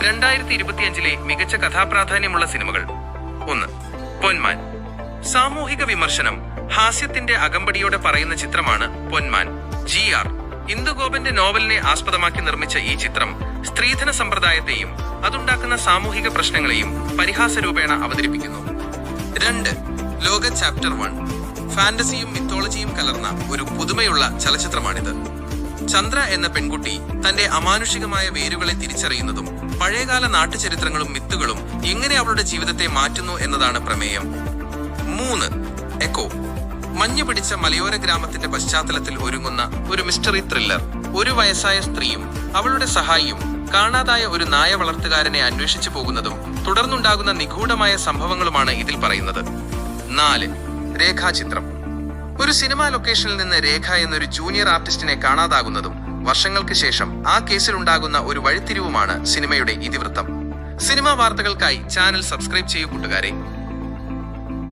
2025 മികച്ച കഥാപ്രാധാന്യമുള്ള സിനിമകൾ. 1. പൊന്മാൻ. സാമൂഹിക വിമർശനം, ഹാസ്യത്തിന്റെ അകമ്പടിയോടെ പറയുന്ന ചിത്രമാണ് പൊന്മാൻ. GR ഇന്ദുഗോപന്റെ നോവലിനെ ആസ്പദമാക്കി നിർമ്മിച്ച ഈ ചിത്രം സ്ത്രീധന സമ്പ്രദായത്തെയും അതുണ്ടാക്കുന്ന സാമൂഹിക പ്രശ്നങ്ങളെയും പരിഹാസരൂപേണ അവതരിപ്പിക്കുന്നു. 2. ലോക ചാപ്റ്റർ 1. ഫാന്റസിയും മിത്തോളജിയും കലർന്ന ഒരു പുതുമയുള്ള ചലച്ചിത്രമാണിത്. ചന്ദ്ര എന്ന പെൺകുട്ടി തന്റെ അമാനുഷികമായ വേരുകളെ തിരിച്ചറിയുന്നതും പഴയകാല നാട്ടുചരിത്രങ്ങളും മിത്തുകളും എങ്ങനെ അവളുടെ ജീവിതത്തെ മാറ്റുന്നു എന്നതാണ് പ്രമേയം. 3. എക്കോ. മഞ്ഞു പിടിച്ച മലയോര ഗ്രാമത്തിന്റെ പശ്ചാത്തലത്തിൽ ഒരുങ്ങുന്ന ഒരു മിസ്റ്ററി ത്രില്ലർ. ഒരു വയസ്സായ സ്ത്രീയും അവളുടെ സഹായിയും കാണാതായ ഒരു നായ വളർത്തുകാരനെ അന്വേഷിച്ചു പോകുന്നതും തുടർന്നുണ്ടാകുന്ന നിഗൂഢമായ സംഭവങ്ങളുമാണ് ഇതിൽ പറയുന്നത്. 4. രേഖാചിത്രം. ഒരു സിനിമാ ലൊക്കേഷനിൽ നിന്ന് രേഖ എന്നൊരു ജൂനിയർ ആർട്ടിസ്റ്റിനെ കാണാതാകുന്നതും വർഷങ്ങൾക്ക് ശേഷം ആ കേസിലുണ്ടാകുന്ന ഒരു വഴിത്തിരിവുമാണ് സിനിമയുടെ ഇതിവൃത്തം. സിനിമാ വാർത്തകൾക്കായി ചാനൽ സബ്സ്ക്രൈബ് ചെയ്യൂ കൂട്ടുകാരെ.